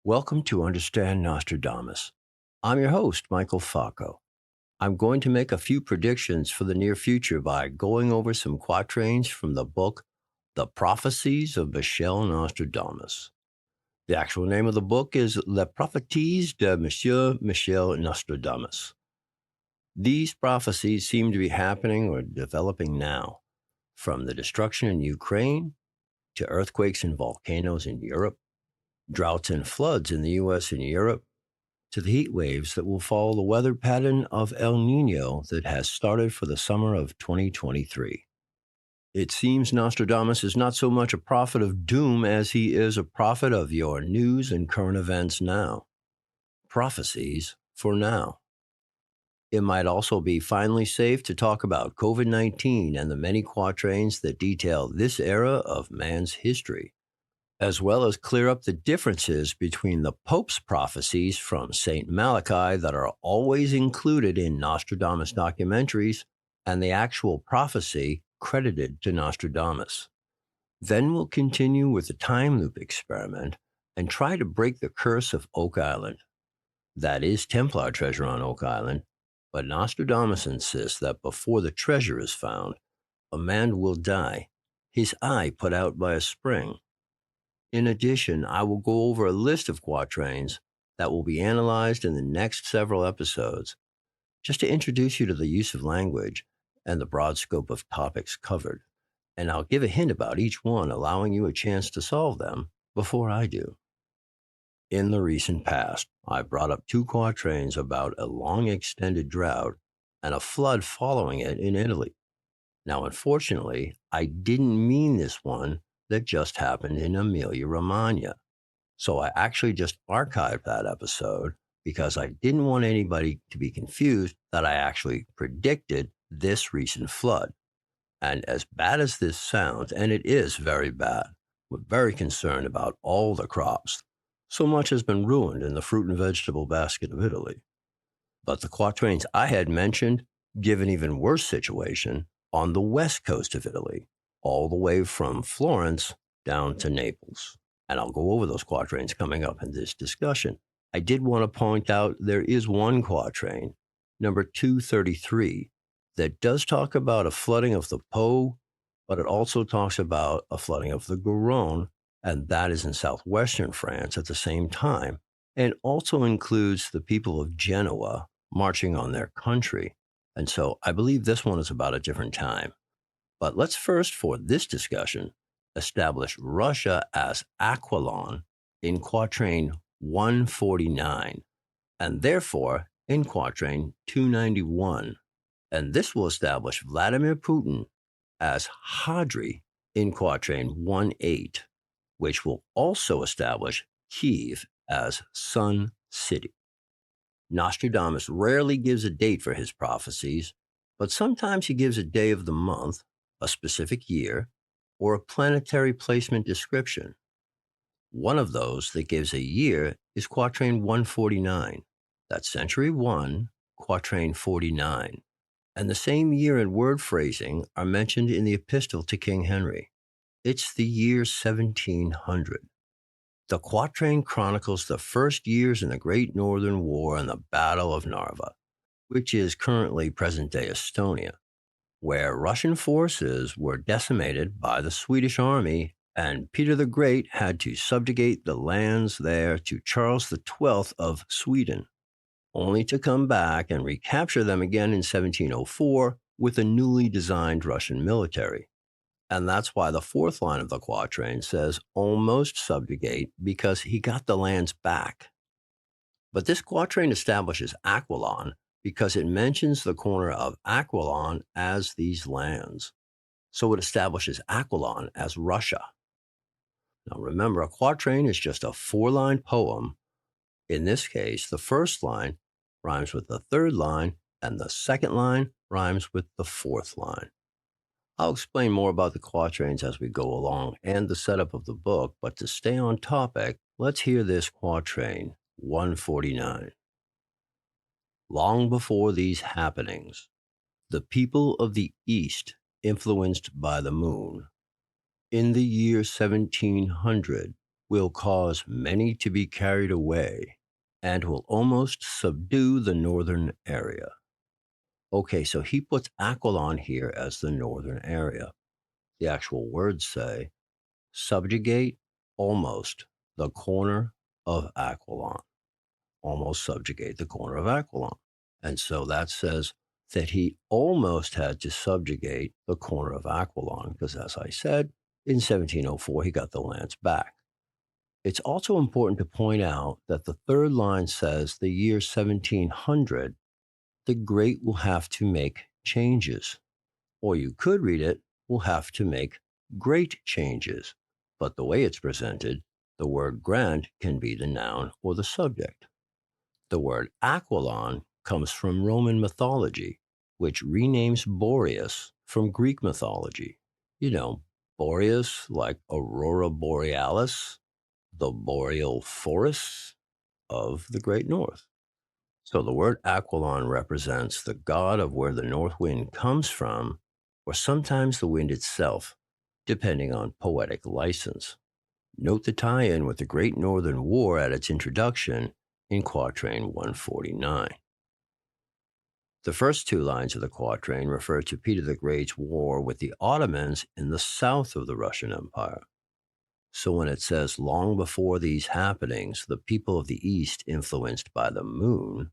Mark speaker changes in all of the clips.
Speaker 1: Welcome to Understand Nostradamus. I'm your host, Michael Falco. I'm going to make a few predictions for the near future by going over some quatrains from the book, The Prophecies of Nostradamus. The actual name of the book is Les Prophéties de Monsieur Michel Nostradamus. These prophecies seem to be happening or developing now, from the destruction in Ukraine to earthquakes and volcanoes in Europe, droughts and floods in the U.S. and Europe, to the heat waves that will follow the weather pattern of El Nino that has started for the summer of 2023. It seems Nostradamus is not so much a prophet of doom as he is a prophet of your news and current events now. Prophecies for now. It might also be finally safe to talk about COVID-19 and the many quatrains that detail this era of man's history, as well as clear up the differences between the Pope's prophecies from St. Malachi that are always included in Nostradamus documentaries and the actual prophecy credited to Nostradamus. Then we'll continue with the time loop experiment and try to break the curse of Oak Island. That is Templar treasure on Oak Island, but Nostradamus insists that before the treasure is found, a man will die, his eye put out by a spring. In addition, I will go over a list of quatrains that will be analyzed in the next several episodes, just to introduce you to the use of language and the broad scope of topics covered. And I'll give a hint about each one, allowing you a chance to solve them before I do. In the recent past, I brought up two quatrains about a long extended drought and a flood following it in Italy. Now, unfortunately, I didn't mean this one that just happened in Emilia-Romagna. So I actually just archived that episode because I didn't want anybody to be confused that I actually predicted this recent flood. And as bad as this sounds, and it is very bad, we're very concerned about all the crops. So much has been ruined in the fruit and vegetable basket of Italy. But the quatrains I had mentioned give an even worse situation on the west coast of Italy, all the way from Florence down to Naples. And I'll go over those quatrains coming up in this discussion. I did want to point out there is one quatrain, number 233, that does talk about a flooding of the Po, but it also talks about a flooding of the Garonne, and that is in southwestern France at the same time, and also includes the people of Genoa marching on their country. And so I believe this one is about a different time. But let's first, for this discussion, establish Russia as Aquillon in quatrain 149, and therefore in quatrain 291. And this will establish Vladimir Putin as Hadri in quatrain 18, which will also establish Kiev as Sun City. Nostradamus rarely gives a date for his prophecies, but sometimes he gives a day of the month, a specific year, or a planetary placement description. One of those that gives a year is quatrain 149. That's century 1, quatrain 49. And the same year and word phrasing are mentioned in the Epistle to King Henry. It's the year 1700. The quatrain chronicles the first years in the Great Northern War and the Battle of Narva, which is currently present-day Estonia, where Russian forces were decimated by the Swedish army, and Peter the Great had to subjugate the lands there to Charles XII of Sweden, only to come back and recapture them again in 1704 with a newly designed Russian military. And that's why the fourth line of the quatrain says almost subjugate, because he got the lands back. But this quatrain establishes Aquillon because it mentions the corner of Aquillon as these lands. So it establishes Aquillon as Russia. Now remember, a quatrain is just a four-line poem. In this case, the first line rhymes with the third line, and the second line rhymes with the fourth line. I'll explain more about the quatrains as we go along and the setup of the book, but to stay on topic, let's hear this quatrain, 149. Long before these happenings, the people of the East, influenced by the moon, in the year 1700, will cause many to be carried away and will almost subdue the northern area. Okay, so he puts Aquillon here as the northern area. The actual words say, subjugate almost the corner of Aquillon. Almost subjugate the corner of Aquillon. And so that says that he almost had to subjugate the corner of Aquillon, because as I said, in 1704, he got the lands back. It's also important to point out that the third line says the year 1700, the great will have to make changes. Or you could read it, will have to make great changes. But the way it's presented, the word grand can be the noun or the subject. The word Aquillon comes from Roman mythology, which renames Boreas from Greek mythology. You know, Boreas, like Aurora Borealis, the boreal forests of the Great North. So the word Aquillon represents the god of where the north wind comes from, or sometimes the wind itself, depending on poetic license. Note the tie-in with the Great Northern War at its introduction in Quatrain 149. The first two lines of the quatrain refer to Peter the Great's war with the Ottomans in the south of the Russian Empire. So when it says, long before these happenings, the people of the East influenced by the moon,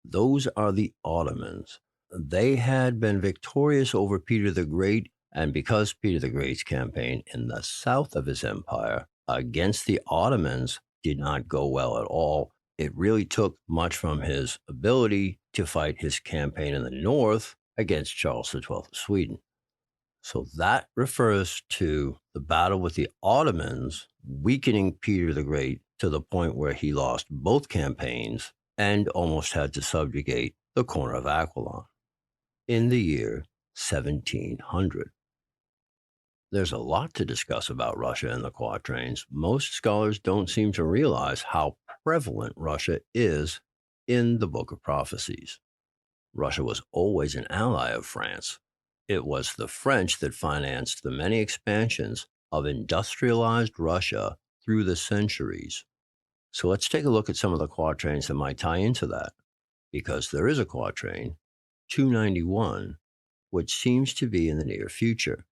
Speaker 1: those are the Ottomans. They had been victorious over Peter the Great, and because Peter the Great's campaign in the south of his empire against the Ottomans did not go well at all, it really took much from his ability to fight his campaign in the north against Charles XII of Sweden. So that refers to the battle with the Ottomans, weakening Peter the Great to the point where he lost both campaigns and almost had to subjugate the corner of Aquillon in the year 1700. There's a lot to discuss about Russia in the quatrains. Most scholars don't seem to realize how prevalent Russia is in the Book of Prophecies. Russia was always an ally of France. It was the French that financed the many expansions of industrialized Russia through the centuries. So let's take a look at some of the quatrains that might tie into that, because there is a quatrain, 291, which seems to be in the near future.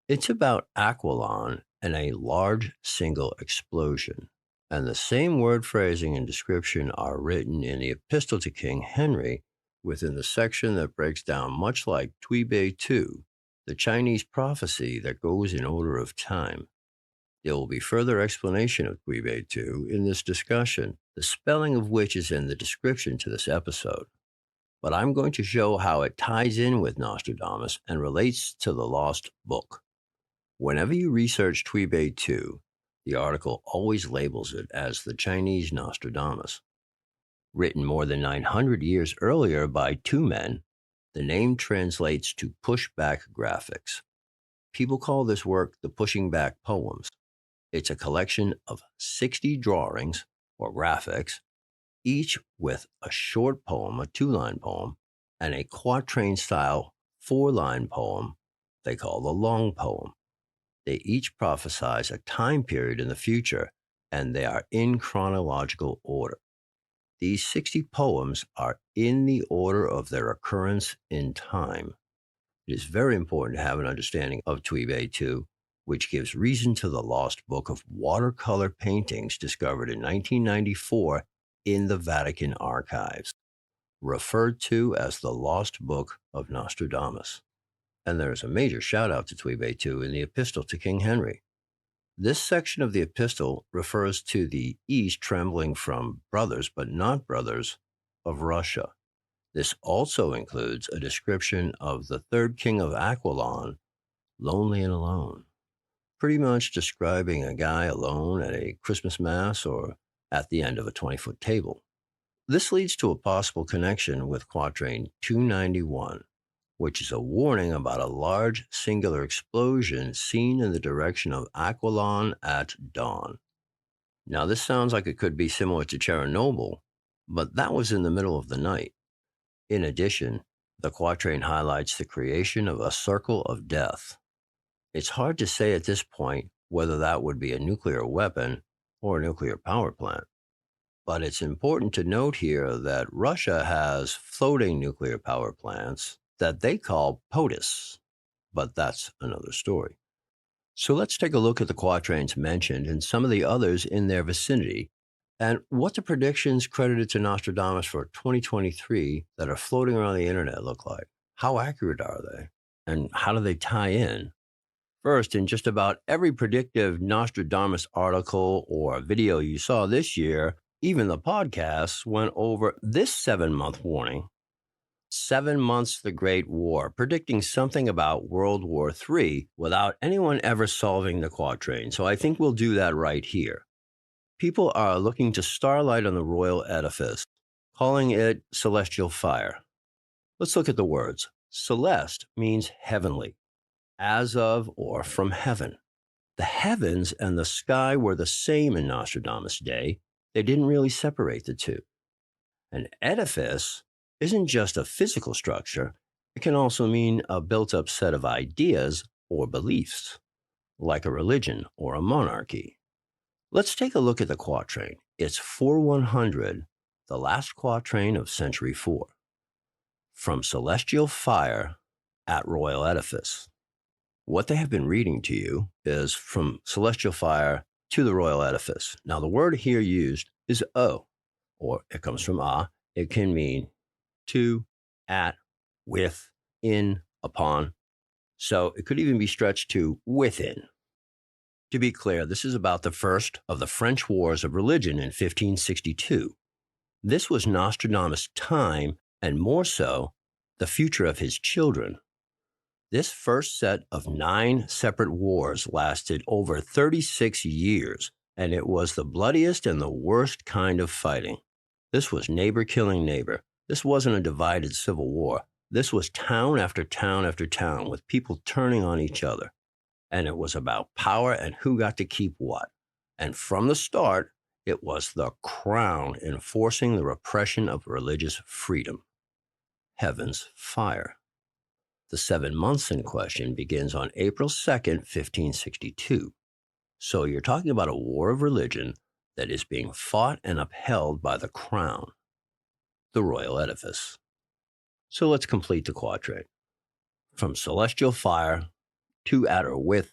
Speaker 1: It's about Aquillon and a large single explosion. And the same word phrasing and description are written in the Epistle to King Henry within the section that breaks down, much like Tui Bei Tu, the Chinese prophecy that goes in order of time. There will be further explanation of Tui Bei Tu in this discussion, the spelling of which is in the description to this episode. But I'm going to show how it ties in with Nostradamus and relates to the lost book. Whenever you research Tui Bei Tu, the article always labels it as the Chinese Nostradamus. Written more than 900 years earlier by two men, the name translates to pushback graphics. People call this work the Pushing Back Poems. It's a collection of 60 drawings or graphics, each with a short poem, a two-line poem, and a quatrain-style four-line poem they call the long poem. They each prophesize a time period in the future, and they are in chronological order. These 60 poems are in the order of their occurrence in time. It is very important to have an understanding of Tui Bei Tu, which gives reason to the lost book of watercolor paintings discovered in 1994 in the Vatican archives, referred to as the Lost Book of Nostradamus. And there is a major shout out to Tui Bei Tu in the Epistle to King Henry. This section of the epistle refers to the East trembling from brothers, but not brothers, of Russia. This also includes a description of the third king of Aquillon, lonely and alone, pretty much describing a guy alone at a Christmas mass or at the end of a 20-foot table. This leads to a possible connection with Quatrain 291, which is a warning about a large singular explosion seen in the direction of Aquillon at dawn. Now, this sounds like it could be similar to Chernobyl, but that was in the middle of the night. In addition, the quatrain highlights the creation of a circle of death. It's hard to say at this point whether that would be a nuclear weapon or a nuclear power plant. But it's important to note here that Russia has floating nuclear power plants that they call POTUS, but that's another story. So let's take a look at the quatrains mentioned and some of the others in their vicinity, and what the predictions credited to Nostradamus for 2023 that are floating around the internet look like. How accurate are they? And how do they tie in? First, in just about every predictive Nostradamus article or video you saw this year, even the podcasts went over this 7-month warning. 7 months the Great War, predicting something about World War III without anyone ever solving the quatrain. So I think we'll do that right here. People are looking to starlight on the royal edifice, calling it celestial fire. Let's look at the words. Celeste means heavenly, as of or from heaven. The heavens and the sky were the same in Nostradamus' day. They didn't really separate the two. An edifice isn't just a physical structure. It can also mean a built-up set of ideas or beliefs, like a religion or a monarchy. Let's take a look at the quatrain. It's 4100, the last quatrain of century 4. From celestial fire at royal edifice. What they have been reading to you is from celestial fire to the royal edifice. Now, the word here used is o, or it comes from a. It can mean to, at, with, in, upon. So it could even be stretched to within. To be clear, this is about the first of the French Wars of Religion in 1562. This was Nostradamus' time, and more so, the future of his children. This first set of 9 separate wars lasted over 36 years, and it was the bloodiest and the worst kind of fighting. This was neighbor killing neighbor. This wasn't a divided civil war. This was town after town after town with people turning on each other. And it was about power and who got to keep what. And from the start, it was the crown enforcing the repression of religious freedom. Heaven's fire. The 7 months in question begins on April 2nd, 1562. So you're talking about a war of religion that is being fought and upheld by the crown, the royal edifice. So let's complete the quatrain. From celestial fire to at or with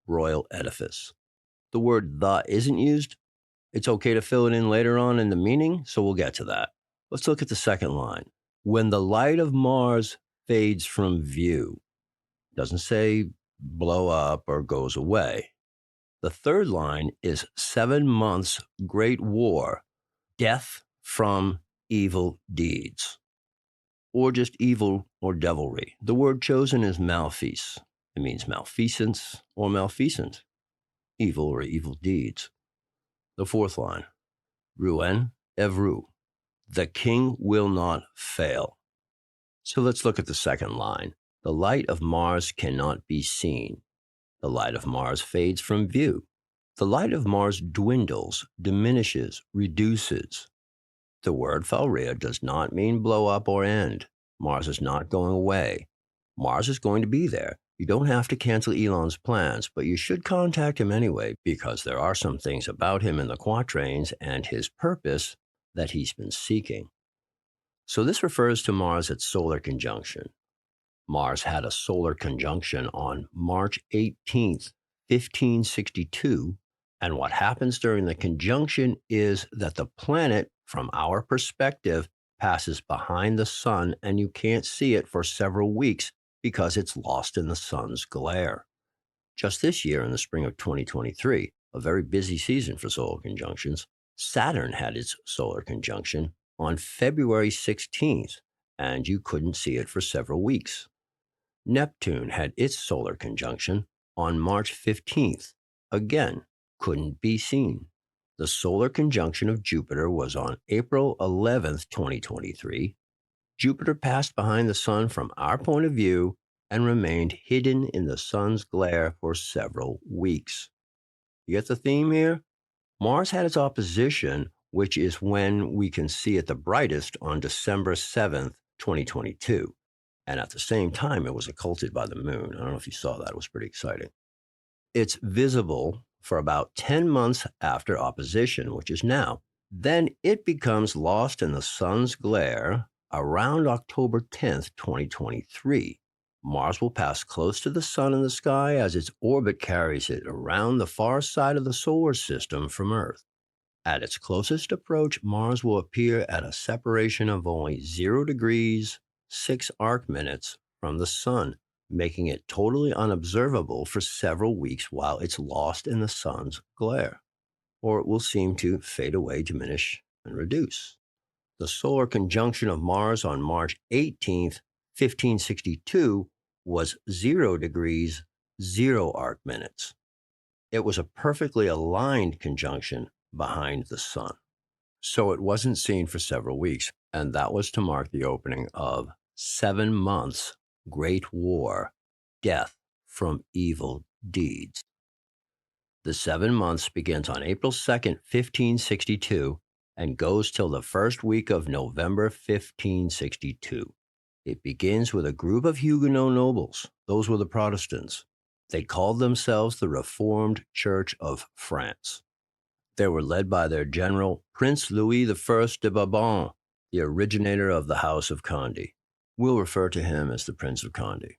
Speaker 1: royal edifice. The word the isn't used. It's okay to fill it in later on in the meaning, so we'll get to that. Let's look at the second line. When the light of Mars fades from view. Doesn't say blow up or goes away. The third line is 7 months great war, death from evil deeds. Or just evil or devilry. The word chosen is malfeas. It means malfeasance or malfeasant, evil or evil deeds. The fourth line, Ruen Evru, the king will not fail. So let's look at the second line. The light of Mars cannot be seen. The light of Mars fades from view. The light of Mars dwindles, diminishes, reduces. The word Falrea does not mean blow up or end. Mars is not going away. Mars is going to be there. You don't have to cancel Elon's plans, but you should contact him anyway, because there are some things about him in the quatrains and his purpose that he's been seeking. So this refers to Mars at solar conjunction. Mars had a solar conjunction on March 18th, 1562, and what happens during the conjunction is that the planet, from our perspective, passes behind the sun and you can't see it for several weeks because it's lost in the sun's glare. Just this year, in the spring of 2023, a very busy season for solar conjunctions, Saturn had its solar conjunction on February 16th, and you couldn't see it for several weeks. Neptune had its solar conjunction on March 15th. Again, couldn't be seen. The solar conjunction of Jupiter was on April 11th, 2023. Jupiter passed behind the sun from our point of view and remained hidden in the sun's glare for several weeks. You get the theme here? Mars had its opposition, which is when we can see it the brightest on December 7th, 2022. And at the same time, it was occulted by the moon. I don't know if you saw that. It was pretty exciting. It's visible for about 10 months after opposition, which is now. Then it becomes lost in the sun's glare around October 10th, 2023. Mars will pass close to the sun in the sky as its orbit carries it around the far side of the solar system from Earth. At its closest approach, Mars will appear at a separation of only 0 degrees, 6 arc minutes from the sun, making it totally unobservable for several weeks while it's lost in the sun's glare, or it will seem to fade away, diminish, and reduce. The solar conjunction of Mars on March 18th, 1562, was 0 degrees, 0 arc minutes. It was a perfectly aligned conjunction behind the sun. So it wasn't seen for several weeks, and that was to mark the opening of 7 months' Great War, death from evil deeds. The 7 months begins on April 2nd, 1562, and goes till the first week of November 1562. It begins with a group of Huguenot nobles. Those were the Protestants. They called themselves the Reformed Church of France. They were led by their general, Prince Louis I de Bourbon, the originator of the House of Condé. We'll refer to him as the Prince of Condé.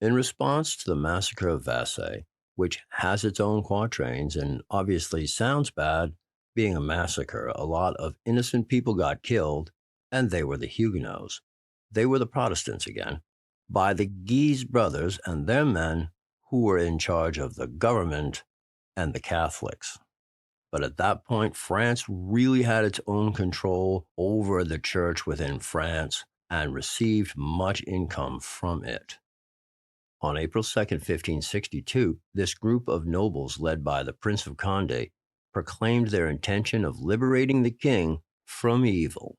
Speaker 1: In response to the massacre of Vassy, which has its own quatrains and obviously sounds bad, being a massacre, a lot of innocent people got killed, and they were the Huguenots. They were the Protestants again, by the Guise brothers and their men who were in charge of the government and the Catholics. But at that point, France really had its own control over the church within France and received much income from it. On April 2nd, 1562, this group of nobles led by the Prince of Condé proclaimed their intention of liberating the king from evil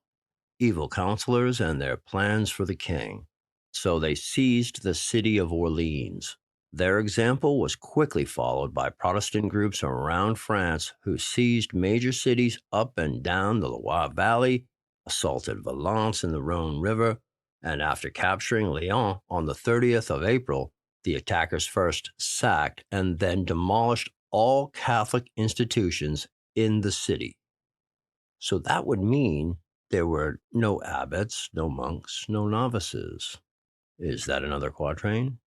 Speaker 1: counselors and their plans for the king. So they seized the city of Orleans. Their example was quickly followed by Protestant groups around France who seized major cities up and down the Loire Valley, assaulted Valence in the Rhone River, and after capturing Lyon on the 30th of April, the attackers first sacked and then demolished all Catholic institutions in the city. So that would mean there were no abbots, no monks, no novices. Is that another quatrain?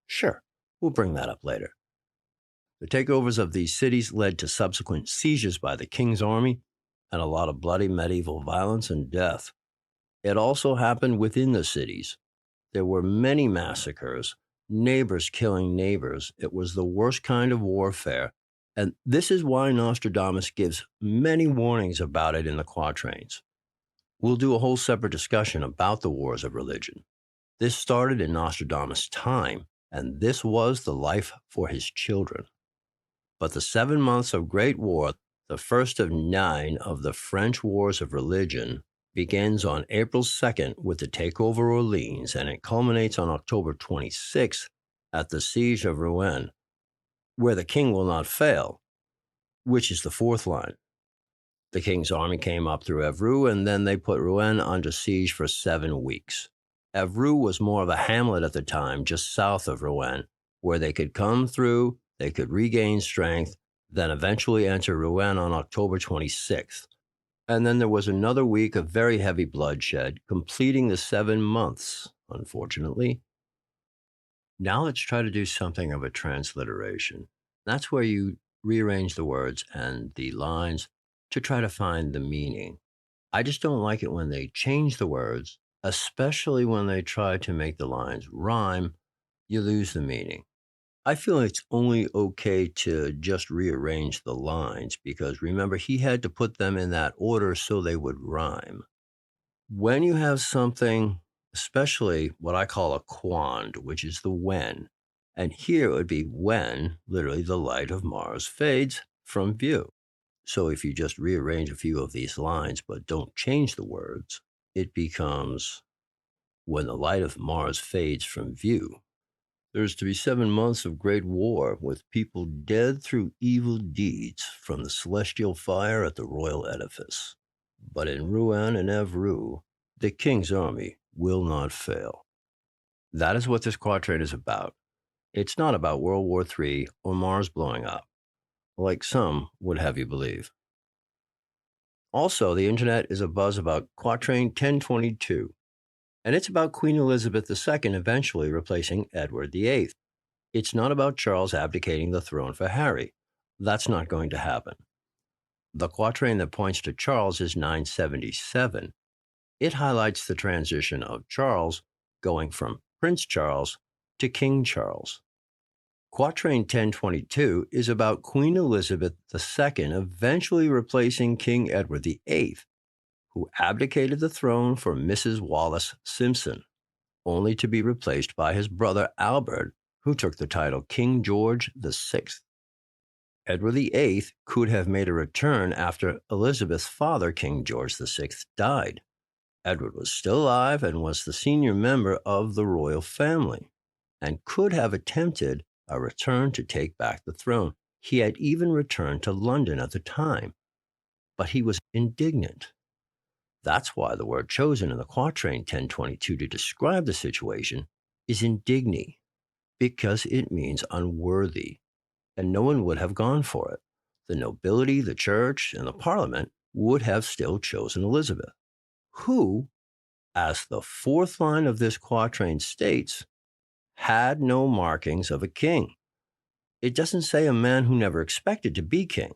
Speaker 1: Sure, we'll bring that up later. The takeovers of these cities led to subsequent seizures by the king's army and a lot of bloody medieval violence and death. It also happened within the cities. There were many massacres, neighbors killing neighbors. It was the worst kind of warfare. And this is why Nostradamus gives many warnings about it in the quatrains. We'll do a whole separate discussion about the wars of religion. This started in Nostradamus' time, and this was the life for his children. But the 7 months of Great War, the first of 9 of the French Wars of Religion, begins on April 2nd with the takeover of Orleans, and it culminates on October 26th at the siege of Rouen, where the king will not fail, which is the 4th line. The king's army came up through Evreux, and then they put Rouen under siege for 7 weeks. Evreux was more of a hamlet at the time, just south of Rouen, where they could come through, they could regain strength, then eventually enter Rouen on October 26th. And then there was another week of very heavy bloodshed, completing the 7 months, unfortunately. Now let's try to do something of a transliteration. That's where you rearrange the words and the lines to try to find the meaning. I just don't like it when they change the words, especially when they try to make the lines rhyme. You lose the meaning. I feel it's only okay to just rearrange the lines because remember, he had to put them in that order so they would rhyme. When you have something, especially what I call a quand, which is the when, and here it would be when, literally, the light of Mars fades from view. So if you just rearrange a few of these lines but don't change the words, it becomes when the light of Mars fades from view. There's to be 7 months of great war, with people dead through evil deeds from the celestial fire at the royal edifice. But in Rouen and Evreux, the king's army will not fail. That is what this quatrain is about. It's not about World War III or Mars blowing up. like some would have you believe. Also, the internet is abuzz about Quatrain 1022, and it's about Queen Elizabeth II eventually replacing Edward VIII. It's not about Charles abdicating the throne for Harry. That's not going to happen. The quatrain that points to Charles is 977. It highlights the transition of Charles going from Prince Charles to King Charles. Quatrain 1022 is about Queen Elizabeth II eventually replacing King Edward VIII, who abdicated the throne for Mrs. Wallace Simpson, only to be replaced by his brother Albert, who took the title King George VI. Edward VIII could have made a return after Elizabeth's father, King George VI, died. Edward was still alive and was the senior member of the royal family, and could have attempted a return to take back the throne. He had even returned to London at the time, but he was indignant. That's why the word chosen in the quatrain 1022 to describe the situation is indigni, because it means unworthy, and no one would have gone for it. The nobility, the church, and the parliament would have still chosen Elizabeth, who, as the fourth line of this quatrain states, had no markings of a king. It doesn't say a man who never expected to be king.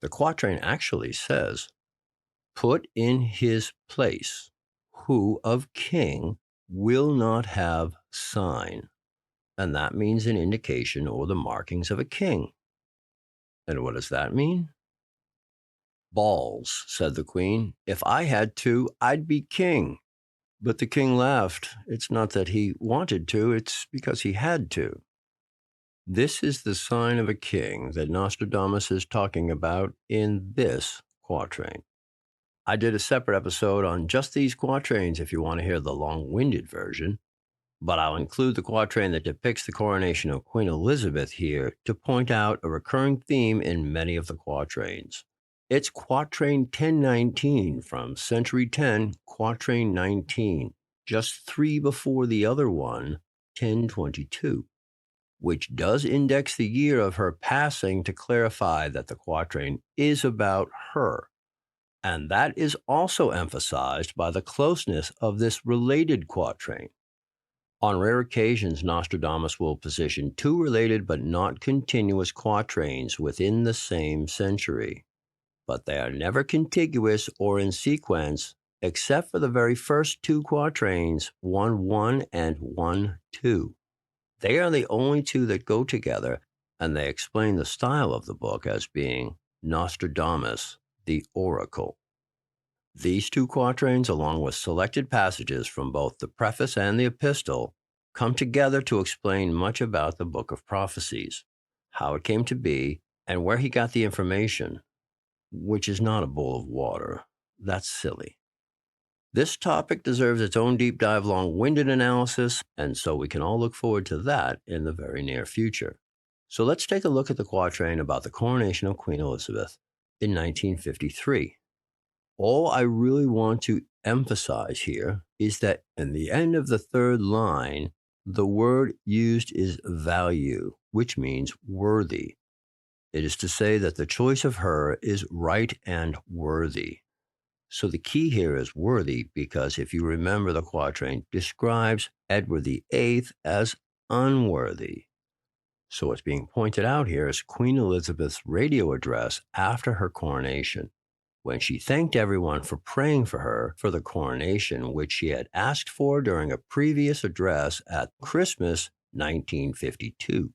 Speaker 1: The quatrain actually says, put in his place, who of king will not have sign. And that means an indication or the markings of a king. And what does that mean? Balls, said the queen. If I had to, I'd be king. But the king laughed. It's not that he wanted to, it's because he had to. This is the sign of a king that Nostradamus is talking about in this quatrain. I did a separate episode on just these quatrains if you want to hear the long-winded version, but I'll include the quatrain that depicts the coronation of Queen Elizabeth here to point out a recurring theme in many of the quatrains. It's Quatrain 1019 from Century 10, Quatrain 19, just 3 before the other one, 1022, which does index the year of her passing to clarify that the quatrain is about her. And that is also emphasized by the closeness of this related quatrain. On rare occasions, Nostradamus will position two related but not continuous quatrains within the same century, but they are never contiguous or in sequence, except for the very first two quatrains, 1-1 and 1-2. They are the only two that go together, and they explain the style of the book as being Nostradamus, the Oracle. These two quatrains, along with selected passages from both the preface and the epistle, come together to explain much about the book of prophecies, how it came to be, and where he got the information, which is not a bowl of water. That's silly. This topic deserves its own deep dive, long-winded analysis, and so we can all look forward to that in the very near future. So let's take a look at the quatrain about the coronation of Queen Elizabeth in 1953. All I really want to emphasize here is that in the end of the third line, the word used is value, which means worthy. It is to say that the choice of her is right and worthy. So the key here is worthy because if you remember, the quatrain describes Edward VIII as unworthy. So what's being pointed out here is Queen Elizabeth's radio address after her coronation, when she thanked everyone for praying for her for the coronation, which she had asked for during a previous address at Christmas 1952.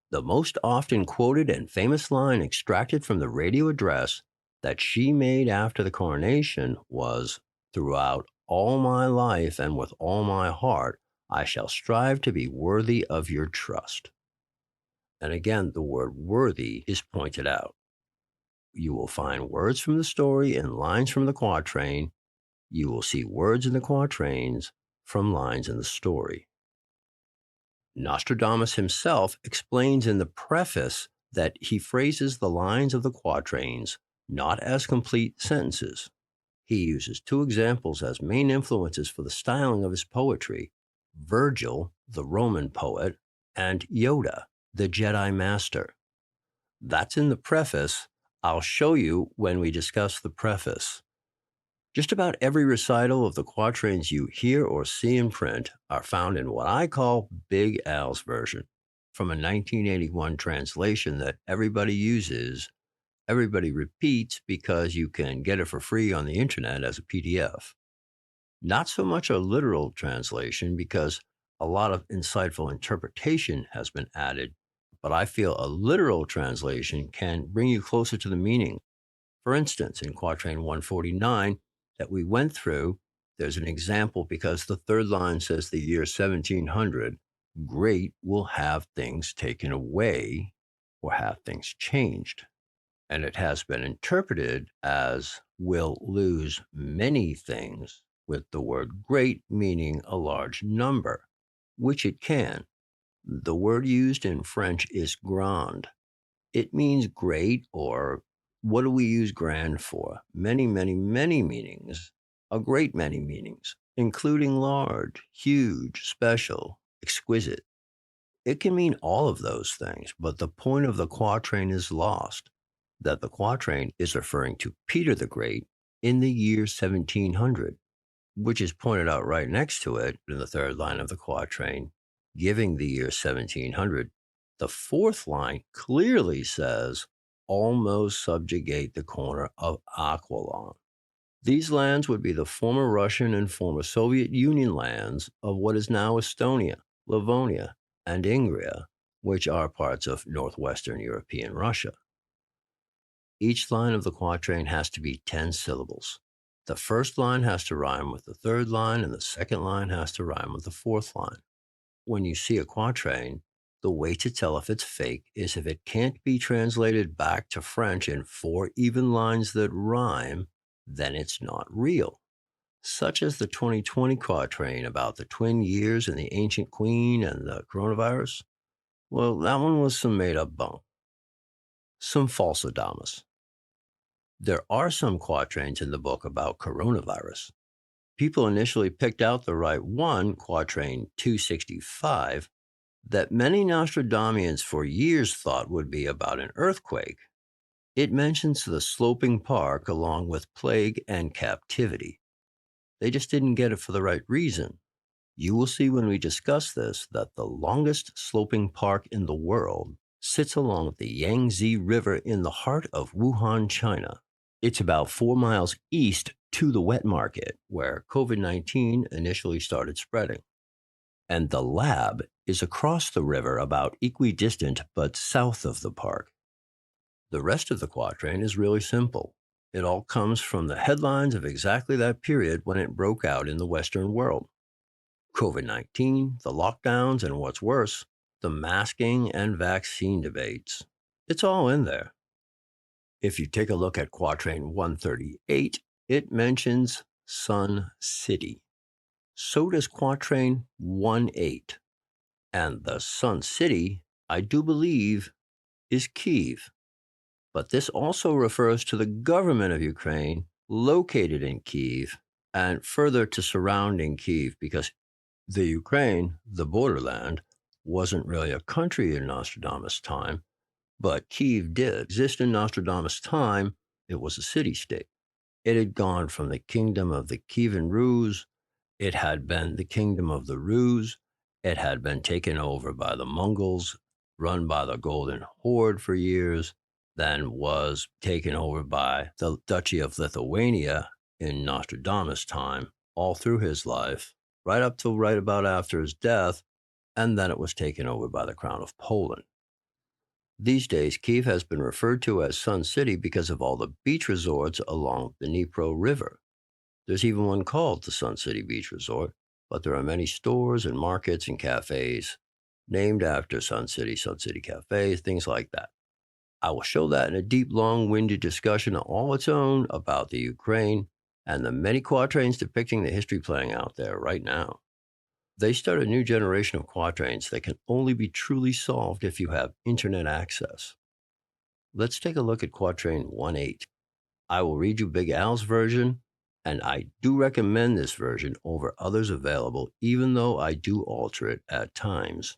Speaker 1: The most often quoted and famous line extracted from the radio address that she made after the coronation was, "Throughout all my life and with all my heart, I shall strive to be worthy of your trust." And again, the word worthy is pointed out. You will find words from the story and lines from the quatrain. You will see words in the quatrains from lines in the story. Nostradamus himself explains in the preface that he phrases the lines of the quatrains not as complete sentences. He uses two examples as main influences for the styling of his poetry: Virgil, the Roman poet, and Yoda, the Jedi Master. That's in the preface. I'll show you when we discuss the preface. Just about every recital of the quatrains you hear or see in print are found in what I call Big Al's version, from a 1981 translation that everybody uses, everybody repeats because you can get it for free on the internet as a PDF. Not so much a literal translation because a lot of insightful interpretation has been added, but I feel a literal translation can bring you closer to the meaning. For instance, in Quatrain 149 that we went through, there's an example because the third line says the year 1700, great will have things taken away or have things changed. And it has been interpreted as will lose many things, with the word great meaning a large number, which it can. The word used in French is grand. It means great, or what do we use grand for? Many, many, many meanings, a great many meanings, including large, huge, special, exquisite. It can mean all of those things, but the point of the quatrain is lost, that the quatrain is referring to Peter the Great in the year 1700, which is pointed out right next to it in the third line of the quatrain, giving the year 1700. The fourth line clearly says, almost subjugate the corner of Aquillon. These lands would be the former Russian and former Soviet Union lands of what is now Estonia, Livonia, and Ingria, which are parts of northwestern European Russia. Each line of the quatrain has to be 10 syllables. The first line has to rhyme with the third line, and the second line has to rhyme with the fourth line. When you see a quatrain, the way to tell if it's fake is if it can't be translated back to French in 4 even lines that rhyme, then it's not real. Such as the 2020 quatrain about the twin years and the ancient queen and the coronavirus. Well, that one was some made up bunk. Some falsodamus. There are some quatrains in the book about coronavirus. People initially picked out the right one, Quatrain 265, that many Nostradamians for years thought would be about an earthquake. It mentions the sloping park along with plague and captivity. They just didn't get it for the right reason. You will see when we discuss this that the longest sloping park in the world sits along the Yangtze River in the heart of Wuhan, China. It's about 4 miles east to the wet market, where COVID-19 initially started spreading. And the lab is across the river about equidistant but south of the park. The rest of the quatrain is really simple. It all comes from the headlines of exactly that period when it broke out in the Western world. COVID-19, the lockdowns, and what's worse, the masking and vaccine debates. It's all in there. If you take a look at Quatrain 138, it mentions Sun City. So does Quatrain 18. And the Sun City, I do believe, is Kyiv. But this also refers to the government of Ukraine located in Kyiv and further to surrounding Kyiv, because the Ukraine, the borderland, wasn't really a country in Nostradamus' time, but Kyiv did exist in Nostradamus' time. It was a city-state. It had gone from the kingdom of the Kievan Rus. It had been the kingdom of the Rus. It had been taken over by the Mongols, run by the Golden Horde for years, then was taken over by the Duchy of Lithuania in Nostradamus' time, all through his life, right up till right about after his death, and then it was taken over by the Crown of Poland. These days, Kyiv has been referred to as Sun City because of all the beach resorts along the Dnipro River. There's even one called the Sun City Beach Resort, but there are many stores and markets and cafes named after Sun City Cafe, things like that. I will show that in a deep, long-winded discussion all its own about the Ukraine and the many quatrains depicting the history playing out there right now. They start a new generation of quatrains that can only be truly solved if you have internet access. Let's take a look at Quatrain 18. I will read you Big Al's version, and I do recommend this version over others available, even though I do alter it at times.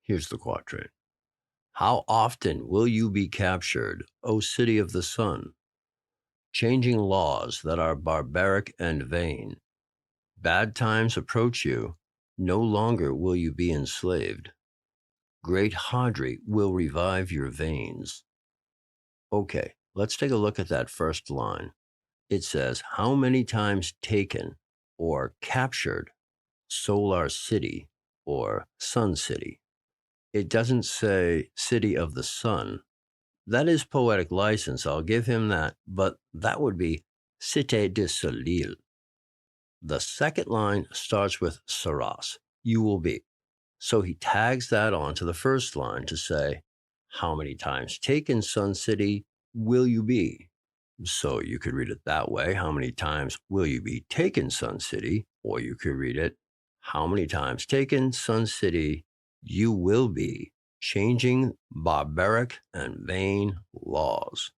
Speaker 1: Here's the quatrain. How often will you be captured, O city of the sun? Changing laws that are barbaric and vain. Bad times approach you, no longer will you be enslaved. Great Hadri will revive your veins. Okay, let's take a look at that first line. It says, how many times taken or captured Solar City or Sun City. It doesn't say City of the Sun. That is poetic license, I'll give him that, but that would be Cité de Soleil. The second line starts with Saras, you will be. So he tags that on to the first line to say, how many times taken Sun City will you be? So you could read it that way. How many times will you be taken, Sun City? Or you could read it, how many times taken, Sun City, you will be changing barbaric and vain laws.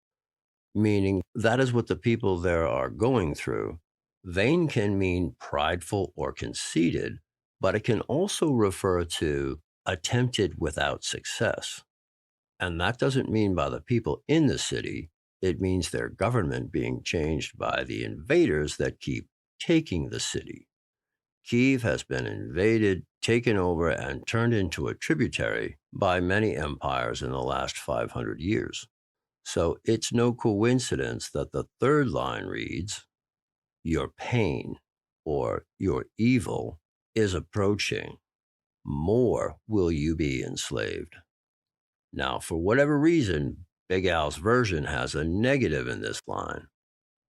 Speaker 1: Meaning that is what the people there are going through. Vain can mean prideful or conceited, but it can also refer to attempted without success. And that doesn't mean by the people in the city. It means their government being changed by the invaders that keep taking the city. Kiev has been invaded, taken over, and turned into a tributary by many empires in the last 500 years. So it's no coincidence that the third line reads, your pain or your evil is approaching. More will you be enslaved. Now, for whatever reason, Big Al's version has a negative in this line.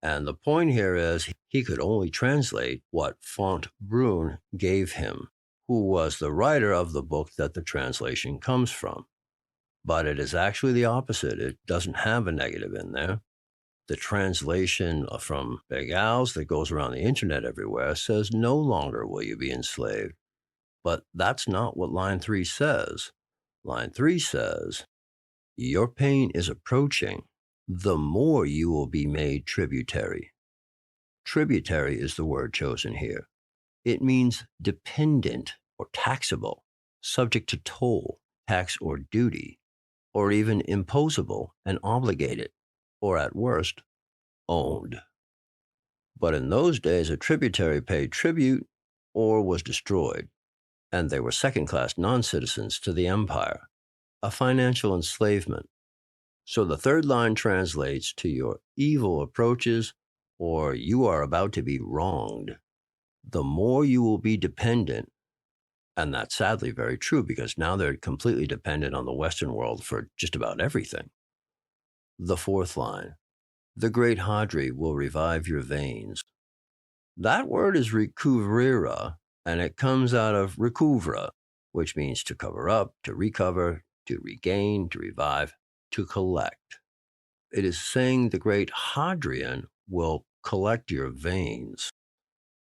Speaker 1: And the point here is he could only translate what Font Brune gave him, who was the writer of the book that the translation comes from. But it is actually the opposite. It doesn't have a negative in there. The translation from Big Al's that goes around the internet everywhere says no longer will you be enslaved. But that's not what line 3 says. Line 3 says, your pain is approaching, the more you will be made tributary. Tributary is the word chosen here. It means dependent or taxable, subject to toll, tax, or duty, or even imposable and obligated, or at worst, owned. But in those days, a tributary paid tribute or was destroyed, and they were second-class non-citizens to the empire, a financial enslavement. So the third line translates to your evil approaches or you are about to be wronged. The more you will be dependent, and that's sadly very true because now they're completely dependent on the Western world for just about everything. The fourth line, the great Hadri will revive your veins. That word is recouvrira, and it comes out of recouvra, which means to cover up, to recover, to regain, to revive, to collect. It is saying the great Hadrian will collect your veins,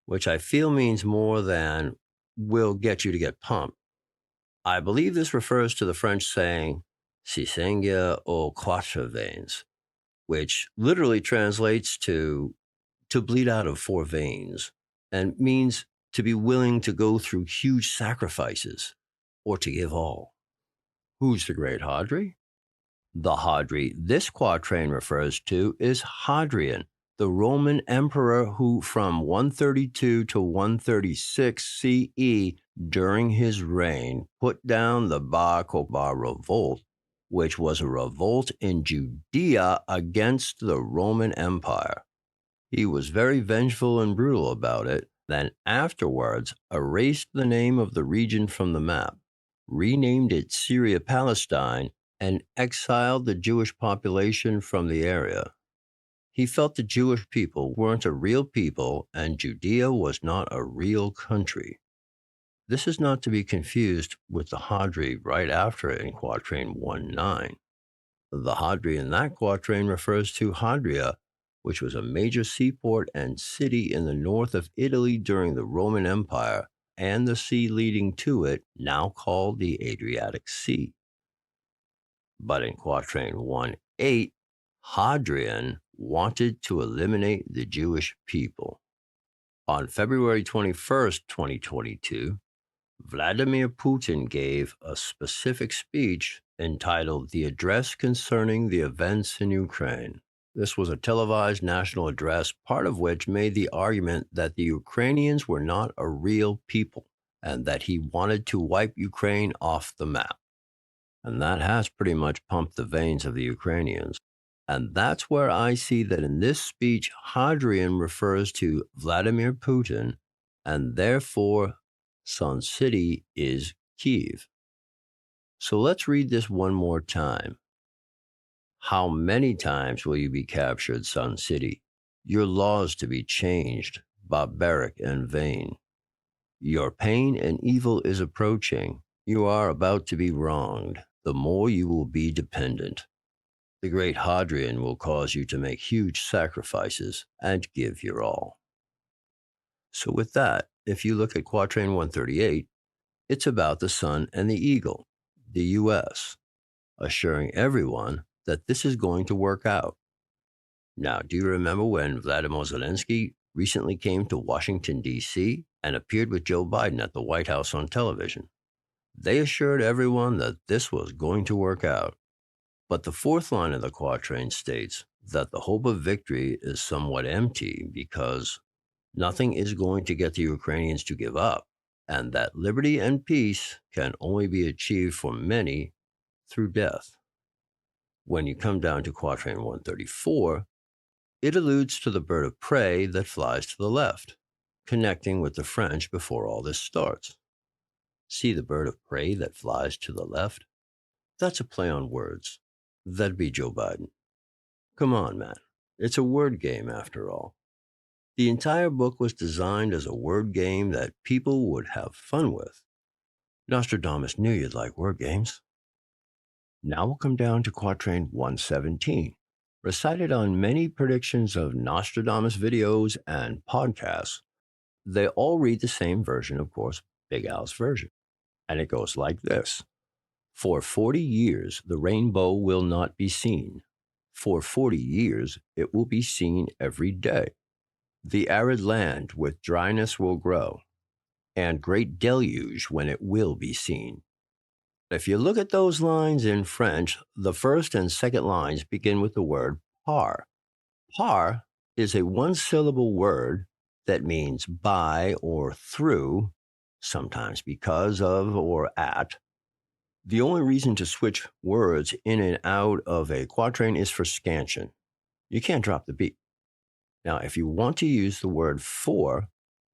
Speaker 1: which I feel means more than will get you to get pumped. I believe this refers to the French saying, si sangue aux quatrains, which literally translates to bleed out of 4 veins, and means to be willing to go through huge sacrifices or to give all. Who's the great Hadri? The Hadri this quatrain refers to is Hadrian, the Roman emperor who from 132 to 136 CE during his reign put down the Bar Kokhba revolt, which was a revolt in Judea against the Roman Empire. He was very vengeful and brutal about it, then afterwards erased the name of the region from the map, renamed it Syria-Palestine, and exiled the Jewish population from the area. He felt the Jewish people weren't a real people and Judea was not a real country. This is not to be confused with the Hadri right after it in Quatrain 1:9. The Hadri in that quatrain refers to Hadria, which was a major seaport and city in the north of Italy during the Roman Empire and the sea leading to it, now called the Adriatic Sea. But in Quatrain 1:8, Hadrian wanted to eliminate the Jewish people. On February 21st, 2022, Vladimir Putin gave a specific speech entitled The Address Concerning the Events in Ukraine. This was a televised national address, part of which made the argument that the Ukrainians were not a real people and that he wanted to wipe Ukraine off the map. And that has pretty much pumped the veins of the Ukrainians. And that's where I see that in this speech, Hadrian refers to Vladimir Putin, and therefore Sun City is Kiev. So let's read this one more time. How many times will you be captured, Sun City? Your laws to be changed, barbaric and vain. Your pain and evil is approaching. You are about to be wronged. The more you will be dependent. The great Hadrian will cause you to make huge sacrifices and give your all. So with that, if you look at Quatrain 138, it's about the sun and the eagle, the U.S., assuring everyone that this is going to work out. Now, do you remember when Vladimir Zelensky recently came to Washington, D.C. and appeared with Joe Biden at the White House on television? They assured everyone that this was going to work out. But the fourth line of the quatrain states that the hope of victory is somewhat empty because nothing is going to get the Ukrainians to give up, and that liberty and peace can only be achieved for many through death. When you come down to Quatrain 134, it alludes to the bird of prey that flies to the left, connecting with the French before all this starts. See the bird of prey that flies to the left? That's a play on words. That'd be Joe Biden. Come on, man. It's a word game after all. The entire book was designed as a word game that people would have fun with. Nostradamus knew you'd like word games. Now we'll come down to Quatrain 117, recited on many predictions of Nostradamus videos and podcasts. They all read the same version, of course, Big Al's version. And it goes like this. For 40 years, the rainbow will not be seen. For 40 years, it will be seen every day. The arid land with dryness will grow, and great deluge when it will be seen. If you look at those lines in French, the first and second lines begin with the word par. Par is a one-syllable word that means by or through, sometimes because of or at. The only reason to switch words in and out of a quatrain is for scansion. You can't drop the beat. Now, if you want to use the word for,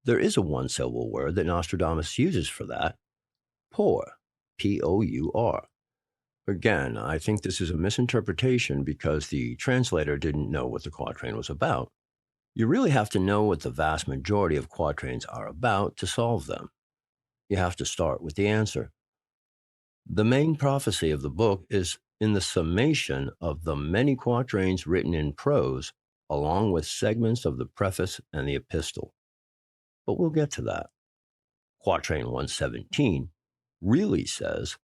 Speaker 1: there is a one-syllable word that Nostradamus uses for that, pour, P-O-U-R. Again, I think this is a misinterpretation because the translator didn't know what the quatrain was about. You really have to know what the vast majority of quatrains are about to solve them. You have to start with the answer. The main prophecy of the book is in the summation of the many quatrains written in prose, along with segments of the preface and the epistle. But we'll get to that. Quatrain 117 really says,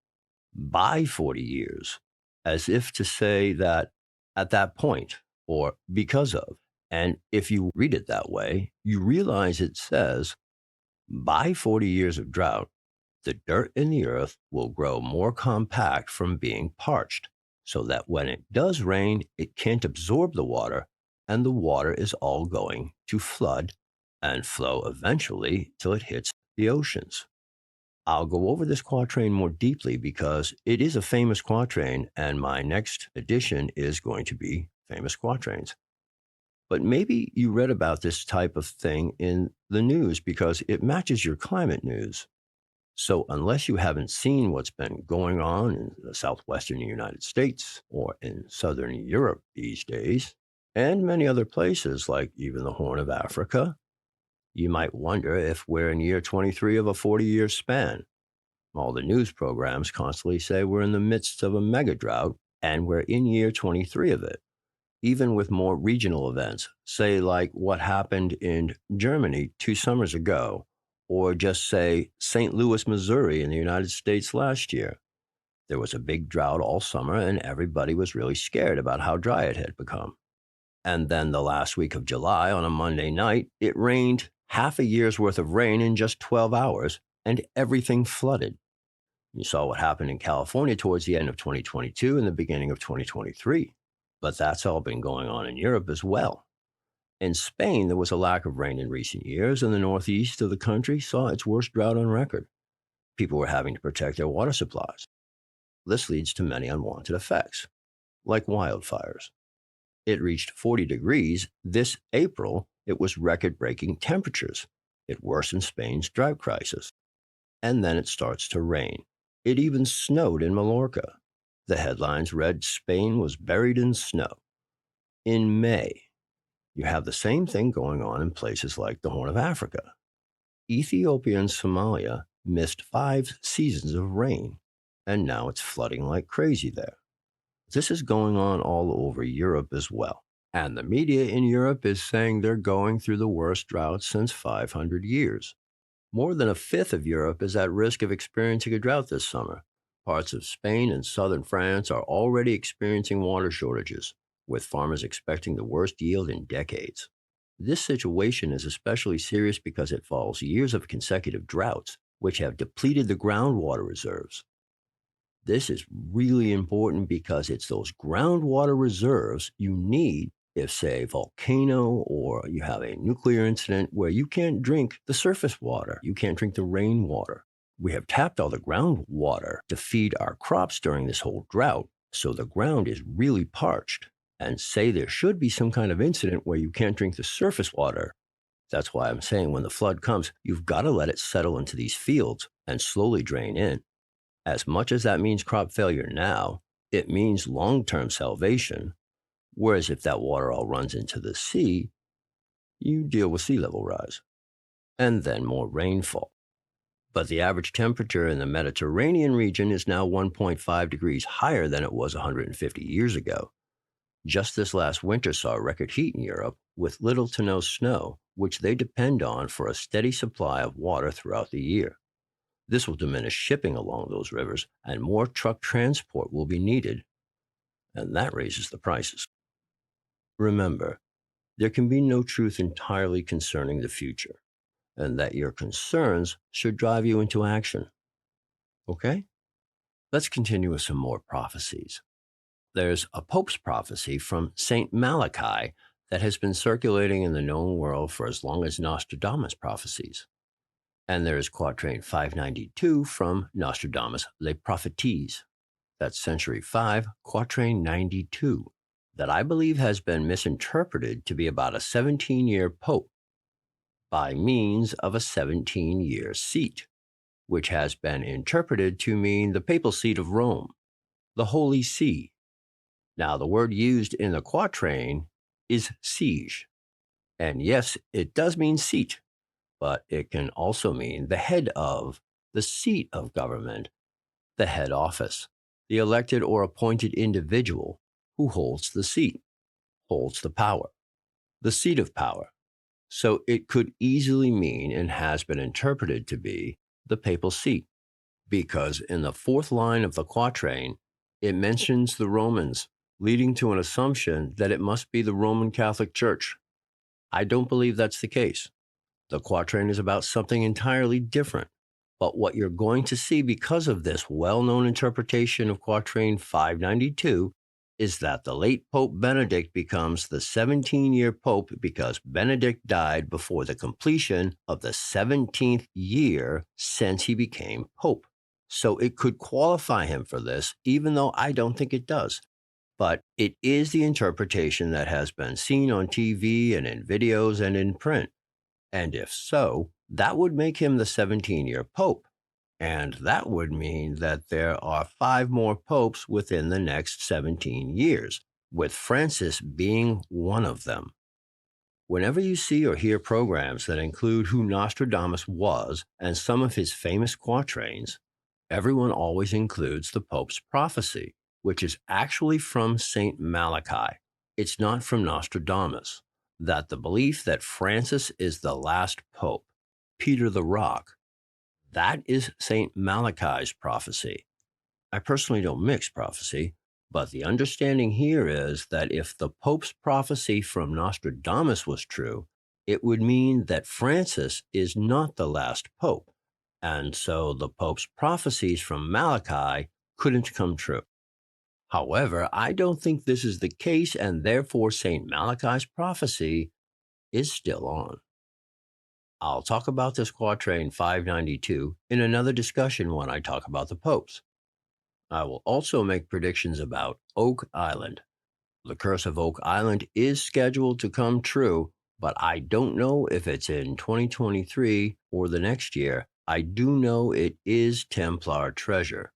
Speaker 1: by 40 years, as if to say that at that point, or because of. And if you read it that way, you realize it says, by 40 years of drought, the dirt in the earth will grow more compact from being parched, so that when it does rain, it can't absorb the water, and the water is all going to flood and flow eventually till it hits the oceans. I'll go over this quatrain more deeply because it is a famous quatrain, and my next edition is going to be famous quatrains. But maybe you read about this type of thing in the news because it matches your climate news. So unless you haven't seen what's been going on in the southwestern United States or in southern Europe these days, and many other places like even the Horn of Africa, you might wonder if we're in year 23 of a 40-year span. All the news programs constantly say we're in the midst of a mega drought, and we're in year 23 of it. Even with more regional events, say like what happened in Germany 2 summers ago, or just say St. Louis, Missouri in the United States last year. There was a big drought all summer and everybody was really scared about how dry it had become. And then the last week of July on a Monday night, it rained half a year's worth of rain in just 12 hours and everything flooded. You saw what happened in California towards the end of 2022 and the beginning of 2023. But that's all been going on in Europe as well. In Spain, there was a lack of rain in recent years, and the northeast of the country saw its worst drought on record. People were having to protect their water supplies. This leads to many unwanted effects, like wildfires. It reached 40 degrees this April. It was record-breaking temperatures. It worsened Spain's drought crisis. And then it starts to rain. It even snowed in Mallorca. The headlines read, "Spain was buried in snow." In May, you have the same thing going on in places like the Horn of Africa. Ethiopia and Somalia missed 5 seasons of rain, and now it's flooding like crazy there. This is going on all over Europe as well. And the media in Europe is saying they're going through the worst drought since 500 years. More than a fifth of Europe is at risk of experiencing a drought this summer. Parts of Spain and southern France are already experiencing water shortages, with farmers expecting the worst yield in decades. This situation is especially serious because it follows years of consecutive droughts, which have depleted the groundwater reserves. This is really important because it's those groundwater reserves you need if, say, a volcano or you have a nuclear incident where you can't drink the surface water, you can't drink the rainwater. We have tapped all the groundwater to feed our crops during this whole drought, so the ground is really parched. And say there should be some kind of incident where you can't drink the surface water. That's why I'm saying when the flood comes, you've got to let it settle into these fields and slowly drain in. As much as that means crop failure now, it means long-term salvation. Whereas if that water all runs into the sea, you deal with sea level rise. And then more rainfall. But the average temperature in the Mediterranean region is now 1.5 degrees higher than it was 150 years ago. Just this last winter saw record heat in Europe with little to no snow, which they depend on for a steady supply of water throughout the year. This will diminish shipping along those rivers, and more truck transport will be needed, and that raises the prices. Remember, there can be no truth entirely concerning the future, and that your concerns should drive you into action. Okay? Let's continue with some more prophecies. There's a Pope's prophecy from St. Malachi that has been circulating in the known world for as long as Nostradamus prophecies. And there's Quatrain 592 from Nostradamus' Les Prophéties. That's Century 5, Quatrain 92, that I believe has been misinterpreted to be about a 17-year pope by means of a 17-year seat, which has been interpreted to mean the papal seat of Rome, the Holy See. Now, the word used in the quatrain is siege. And yes, it does mean seat, but it can also mean the head of, the seat of government, the head office, the elected or appointed individual who holds the seat, holds the power, the seat of power. So it could easily mean and has been interpreted to be the papal seat, because in the 4th line of the quatrain, it mentions the Romans, leading to an assumption that it must be the Roman Catholic Church. I don't believe that's the case. The quatrain is about something entirely different. But what you're going to see because of this well-known interpretation of Quatrain 592 is that the late Pope Benedict becomes the 17-year pope because Benedict died before the completion of the 17th year since he became pope. So it could qualify him for this, even though I don't think it does. But it is the interpretation that has been seen on TV and in videos and in print. And if so, that would make him the 17-year pope. And that would mean that there are 5 more popes within the next 17 years, with Francis being one of them. Whenever you see or hear programs that include who Nostradamus was and some of his famous quatrains, everyone always includes the Pope's prophecy, which is actually from St. Malachi. It's not from Nostradamus. That the belief that Francis is the last pope, Peter the Rock, that is St. Malachi's prophecy. I personally don't mix prophecy, but the understanding here is that if the Pope's prophecy from Nostradamus was true, it would mean that Francis is not the last pope, and so the Pope's prophecies from Malachi couldn't come true. However, I don't think this is the case, and therefore St. Malachi's prophecy is still on. I'll talk about this Quatrain 592 in another discussion when I talk about the popes. I will also make predictions about Oak Island. The curse of Oak Island is scheduled to come true, but I don't know if it's in 2023 or the next year. I do know it is Templar treasure.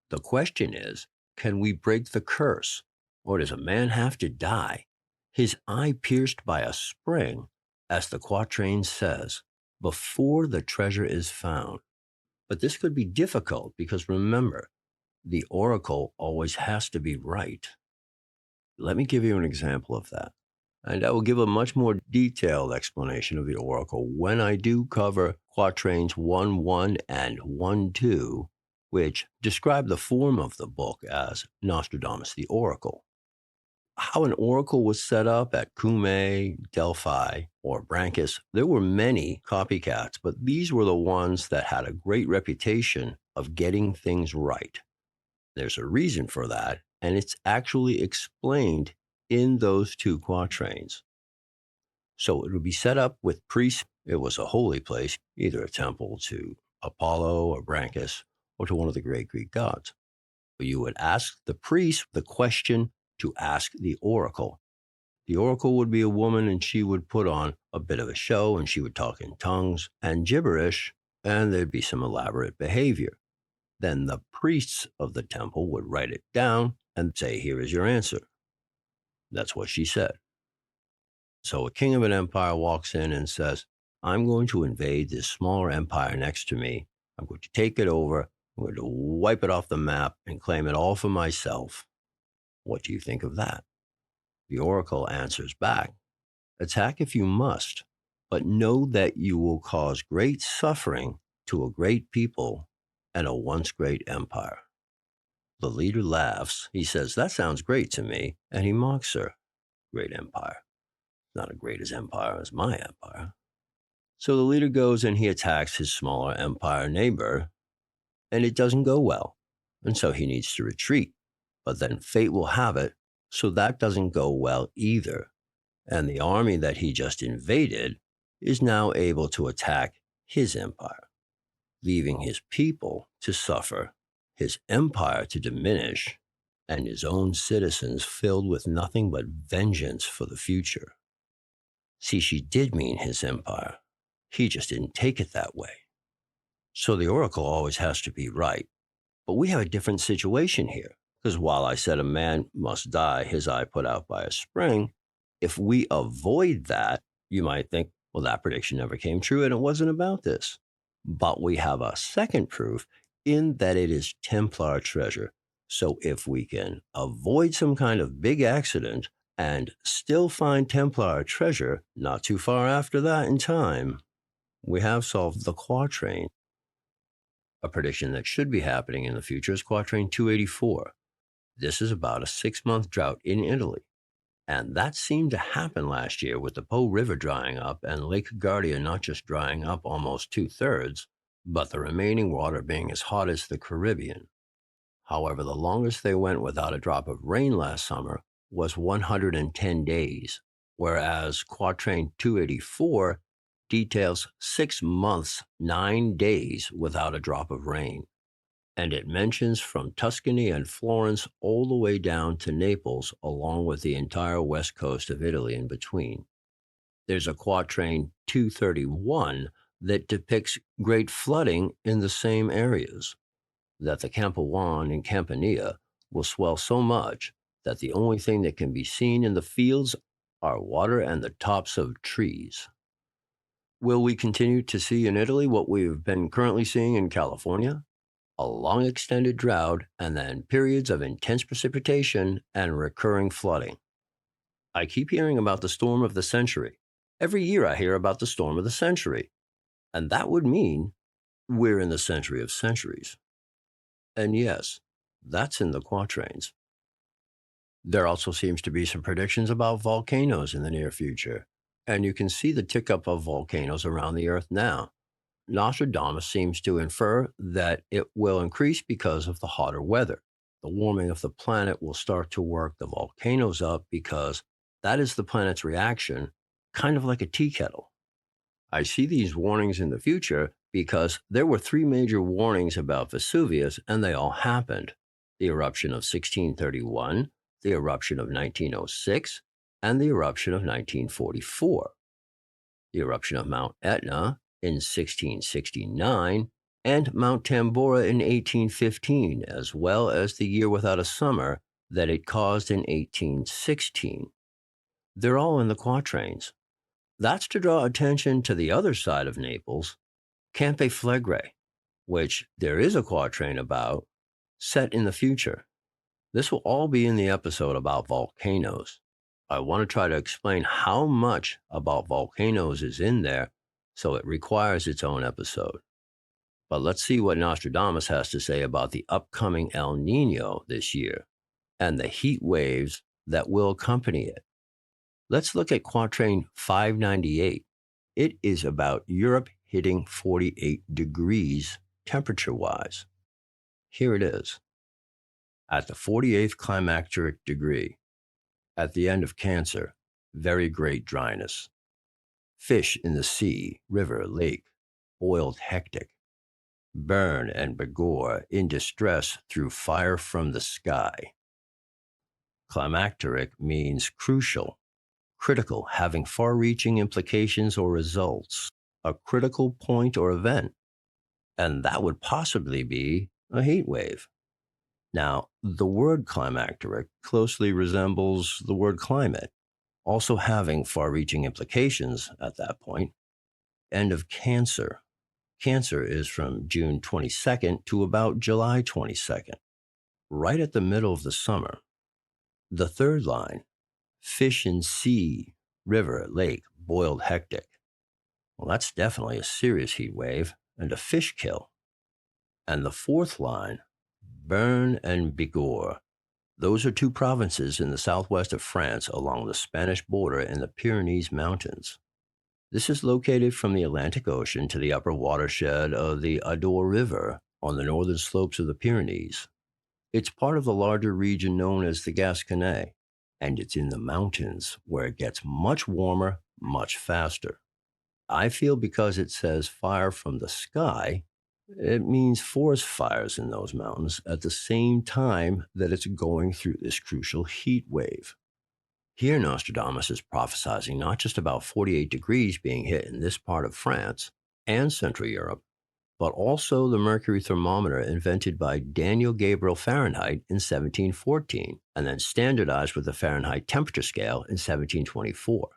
Speaker 1: The question is, can we break the curse, or does a man have to die, his eye pierced by a spring, as the Quatrain says, before the treasure is found? But this could be difficult because remember, the oracle always has to be right. Let me give you an example of that. And I will give a much more detailed explanation of the oracle when I do cover Quatrains 1:1 and 1:2, which describe the form of the book as Nostradamus the Oracle. How an oracle was set up at Cumae, Delphi, or Branchus, there were many copycats, but these were the ones that had a great reputation of getting things right. There's a reason for that, and it's actually explained in those two quatrains. So it would be set up with priests. It was a holy place, either a temple to Apollo or Branchus or to one of the great Greek gods. You would ask the priest the question to ask the oracle. The oracle would be a woman, and she would put on a bit of a show, and she would talk in tongues and gibberish, and there'd be some elaborate behavior. Then the priests of the temple would write it down and say, "Here is your answer." That's what she said. So a king of an empire walks in and says, "I'm going to invade this smaller empire next to me. I'm going to take it over. I'm going to wipe it off the map and claim it all for myself. What do you think of that?" The oracle answers back, "Attack if you must, but know that you will cause great suffering to a great people and a once great empire." The leader laughs. He says, "That sounds great to me," and he mocks her. Great empire. Not as great as empire as my empire. So the leader goes and he attacks his smaller empire neighbor, and it doesn't go well. And so he needs to retreat. But then fate will have it, so that doesn't go well either. And the army that he just invaded is now able to attack his empire, leaving his people to suffer, his empire to diminish, and his own citizens filled with nothing but vengeance for the future. See, she did mean his empire. He just didn't take it that way. So the oracle always has to be right. But we have a different situation here, because while I said a man must die, his eye put out by a spring, if we avoid that, you might think, well, that prediction never came true and it wasn't about this. But we have a second proof in that it is Templar treasure. So if we can avoid some kind of big accident and still find Templar treasure not too far after that in time, we have solved the Quatrain. A prediction that should be happening in the future is Quatrain 284. This is about a 6-month drought in Italy. And that seemed to happen last year with the Po River drying up and Lake Guardia not just drying up almost 2/3, but the remaining water being as hot as the Caribbean. However, the longest they went without a drop of rain last summer was 110 days, whereas Quatrain 284 details 6 months, 9 days without a drop of rain. And it mentions from Tuscany and Florence all the way down to Naples, along with the entire west coast of Italy in between. There's a Quatrain 231 that depicts great flooding in the same areas, that the Campagnon and Campania will swell so much that the only thing that can be seen in the fields are water and the tops of trees. Will we continue to see in Italy what we've been currently seeing in California? A long extended drought, and then periods of intense precipitation and recurring flooding. I keep hearing about the storm of the century. Every year I hear about the storm of the century. And that would mean we're in the century of centuries. And yes, that's in the quatrains. There also seems to be some predictions about volcanoes in the near future. And you can see the tick up of volcanoes around the Earth now. Nostradamus seems to infer that it will increase because of the hotter weather. The warming of the planet will start to work the volcanoes up because that is the planet's reaction, kind of like a tea kettle. I see these warnings in the future because there were three major warnings about Vesuvius, and they all happened: the eruption of 1631, the eruption of 1906, and the eruption of 1944. The eruption of Mount Etna in 1669, and Mount Tambora in 1815, as well as the year without a summer that it caused in 1816. They're all in the quatrains. That's to draw attention to the other side of Naples, Campe Flegrei, which there is a quatrain about, set in the future. This will all be in the episode about volcanoes. I want to try to explain how much about volcanoes is in there, so it requires its own episode. But let's see what Nostradamus has to say about the upcoming El Nino this year and the heat waves that will accompany it. Let's look at Quatrain 598. It is about Europe hitting 48 degrees temperature-wise. Here it is. At the 48th climacteric degree, at the end of Cancer, very great dryness. Fish in the sea, river, lake, boiled hectic. Burn and begore in distress through fire from the sky. Climacteric means crucial, critical, having far-reaching implications or results, a critical point or event. And that would possibly be a heat wave. Now, the word climacteric closely resembles the word climate, also having far-reaching implications at that point. End of Cancer. Cancer is from June 22nd to about July 22nd, right at the middle of the summer. The third line, fish in sea, river, lake, boiled hectic. Well, that's definitely a serious heat wave and a fish kill. And the fourth line, Burn and Bigorre. Those are two provinces in the southwest of France along the Spanish border in the Pyrenees Mountains. This is located from the Atlantic Ocean to the upper watershed of the Adour River on the northern slopes of the Pyrenees. It's part of the larger region known as the Gasconne, and it's in the mountains where it gets much warmer, much faster. I feel because it says fire from the sky, it means forest fires in those mountains at the same time that it's going through this crucial heat wave. Here, Nostradamus is prophesizing not just about 48 degrees being hit in this part of France and Central Europe, but also the mercury thermometer invented by Daniel Gabriel Fahrenheit in 1714, and then standardized with the Fahrenheit temperature scale in 1724.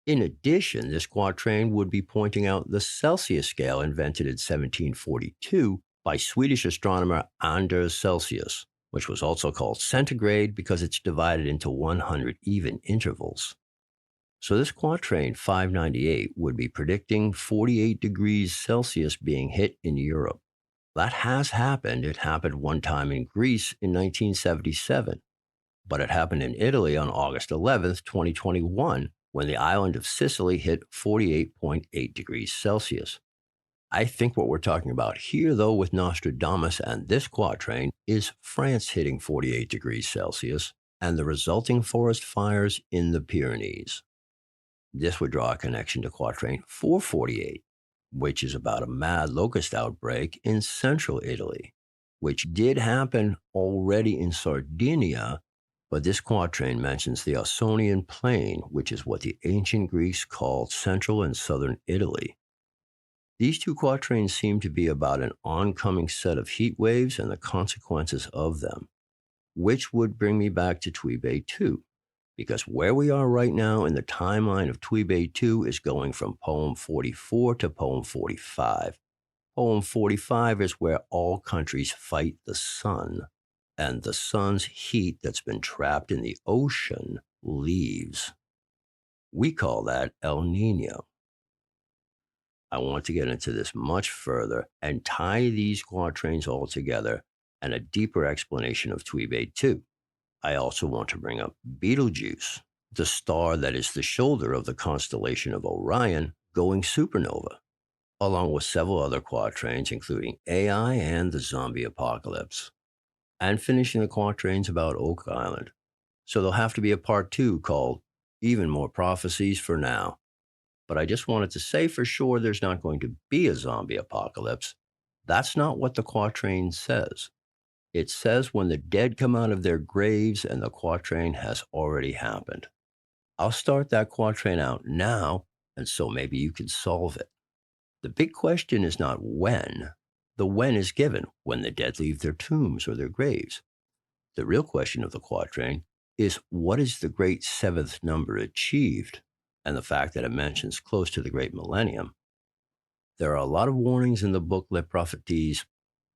Speaker 1: In addition, this quatrain would be pointing out the Celsius scale invented in 1742 by Swedish astronomer Anders Celsius, which was also called centigrade because it's divided into 100 even intervals. So this quatrain 598 would be predicting 48 degrees Celsius being hit in Europe. That has happened. It happened one time in Greece in 1977, but it happened in Italy on August 11th, 2021, when the island of Sicily hit 48.8 degrees Celsius. I think what we're talking about here, though, with Nostradamus and this quatrain, is France hitting 48 degrees Celsius and the resulting forest fires in the Pyrenees. This would draw a connection to quatrain 448, which is about a mad locust outbreak in central Italy, which did happen already in Sardinia, but this quatrain mentions the Ausonian Plain, which is what the ancient Greeks called central and southern Italy. These two quatrains seem to be about an oncoming set of heat waves and the consequences of them, which would bring me back to Tui Bei Tu, because where we are right now in the timeline of Tui Bei Tu is going from poem 44 to poem 45. Poem 45 is where all countries fight the sun, and the sun's heat that's been trapped in the ocean leaves. We call that El Nino. I want to get into this much further and tie these quatrains all together and a deeper explanation of Tui Bei Tu. I also want to bring up Betelgeuse, the star that is the shoulder of the constellation of Orion, going supernova. along with several other quatrains, including AI and the zombie apocalypse, and finishing the quatrains about Oak Island. So there'll have to be a part 2 called Even More Prophecies for Now. But I just wanted to say for sure there's not going to be a zombie apocalypse. That's not what the quatrain says. It says when the dead come out of their graves and the quatrain has already happened. I'll start that quatrain out now, and so maybe you can solve it. The big question is not when. The when is given when the dead leave their tombs or their graves. The real question of the quatrain is what is the great seventh number achieved? And the fact that it mentions close to the great millennium. There are a lot of warnings in the book Les Prophéties,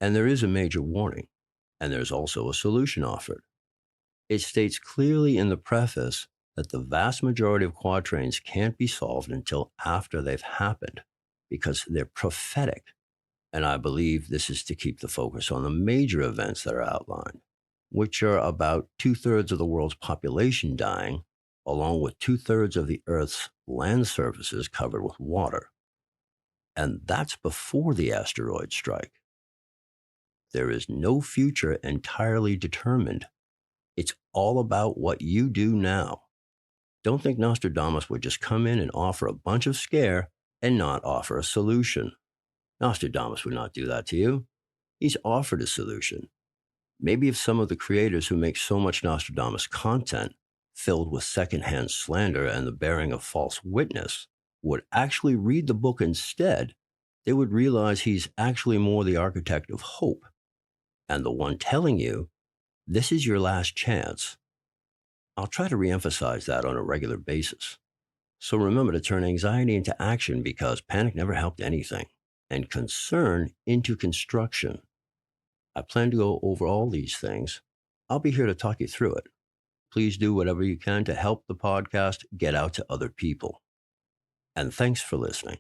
Speaker 1: and there is a major warning, and there's also a solution offered. It states clearly in the preface that the vast majority of quatrains can't be solved until after they've happened, because they're prophetic. And I believe this is to keep the focus on the major events that are outlined, which are about 2/3 of the world's population dying, along with 2/3 of the Earth's land surfaces covered with water. And that's before the asteroid strike. There is no future entirely determined. It's all about what you do now. Don't think Nostradamus would just come in and offer a bunch of scare and not offer a solution. Nostradamus would not do that to you. He's offered a solution. Maybe if some of the creators who make so much Nostradamus content, filled with secondhand slander and the bearing of false witness, would actually read the book instead, they would realize he's actually more the architect of hope and the one telling you, this is your last chance. I'll try to reemphasize that on a regular basis. So remember to turn anxiety into action because panic never helped anything, and concern into construction. I plan to go over all these things. I'll be here to talk you through it. Please do whatever you can to help the podcast get out to other people. And thanks for listening.